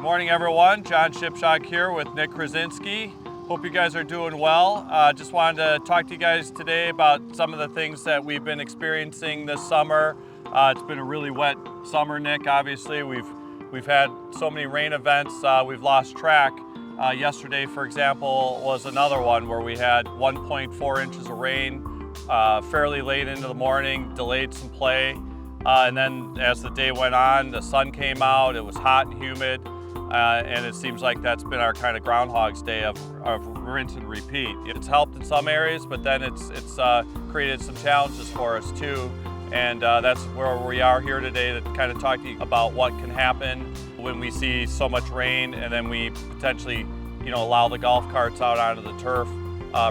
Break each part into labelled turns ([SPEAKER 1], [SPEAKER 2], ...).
[SPEAKER 1] Morning everyone, John Shipshock here with Nick Krasinski. Hope you guys are doing well. Just wanted to talk to you guys today about some of the things that we've been experiencing this summer. It's been a really wet summer, Nick. Obviously, we've had so many rain events, we've lost track. Yesterday, for example, was another one where we had 1.4 inches of rain fairly late into the morning, delayed some play. And then as the day went on, the sun came out, it was hot and humid. And it seems like that's been our kind of Groundhog's Day of rinse and repeat. It's helped in some areas, but then it's created some challenges for us too. And that's where we are here today to kind of talk to you about what can happen when we see so much rain and then we potentially, allow the golf carts out onto the turf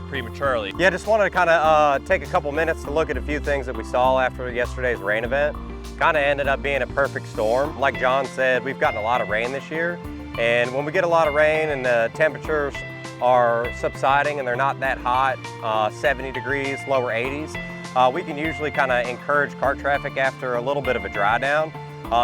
[SPEAKER 1] prematurely.
[SPEAKER 2] Yeah, just wanted to kind of take a couple minutes to look at a few things that we saw after yesterday's rain event. Kind of ended up being a perfect storm. Like John said, we've gotten a lot of rain this year, and when we get a lot of rain and the temperatures are subsiding and they're not that hot, 70 degrees, lower 80s, we can usually kind of encourage cart traffic after a little bit of a dry down.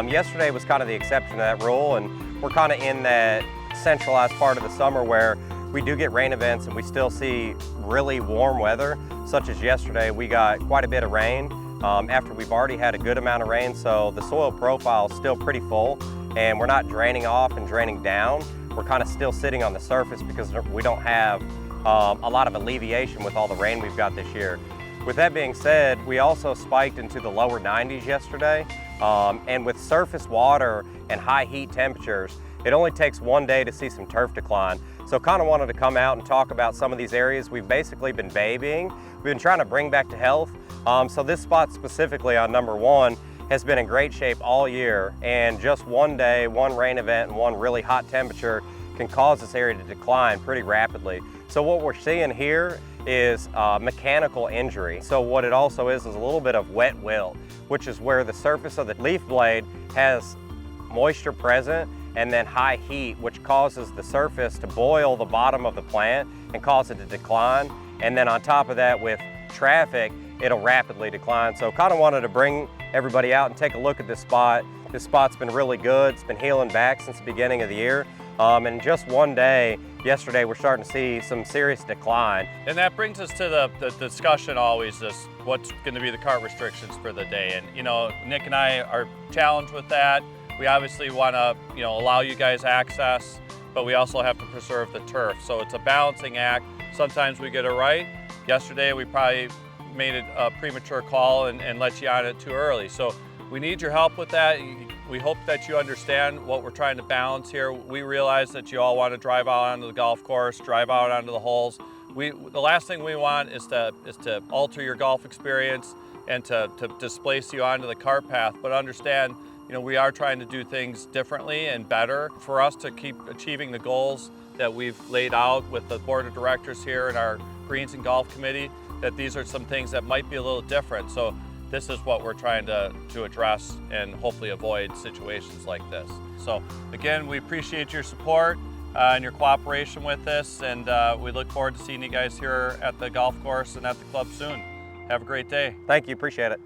[SPEAKER 2] Yesterday was kind of the exception to that rule, and we're kind of in that centralized part of the summer where we do get rain events and we still see really warm weather, such as yesterday. We got quite a bit of rain after we've already had a good amount of rain, so the soil profile is still pretty full and we're not draining off and draining down. We're kind of still sitting on the surface because we don't have a lot of alleviation with all the rain we've got this year. With that being said, we also spiked into the lower 90s yesterday, and with surface water and high heat temperatures, it only takes one day to see some turf decline. So kind of wanted to come out and talk about some of these areas we've basically been babying. We've been trying to bring back to health. So this spot specifically on number 1 has been in great shape all year, and just one day, one rain event, and one really hot temperature can cause this area to decline pretty rapidly. So what we're seeing here is mechanical injury. So what it also is a little bit of wet wilt, which is where the surface of the leaf blade has moisture present and then high heat, which causes the surface to boil the bottom of the plant and cause it to decline. And then on top of that, with traffic, it'll rapidly decline. So kind of wanted to bring everybody out and take a look at this spot. This spot's been really good. It's been healing back since the beginning of the year. And just one day, yesterday, we're starting to see some serious decline.
[SPEAKER 1] And that brings us to the discussion always is what's going to be the cart restrictions for the day. And Nick and I are challenged with that. We obviously want to allow you guys access, but we also have to preserve the turf. So it's a balancing act. Sometimes we get it right. Yesterday we probably made it a premature call and let you on it too early. So we need your help with that. We hope that you understand what we're trying to balance here. We realize that you all want to drive out onto the golf course, drive out onto the holes. The last thing we want is to alter your golf experience and to displace you onto the cart path. But understand, we are trying to do things differently and better for us to keep achieving the goals that we've laid out with the board of directors here and our Greens and Golf Committee, that these are some things that might be a little different. So this is what we're trying to address and hopefully avoid situations like this. So again, we appreciate your support and your cooperation with this, and we look forward to seeing you guys here at the golf course and at the club soon. Have a great day.
[SPEAKER 2] Thank you, appreciate it.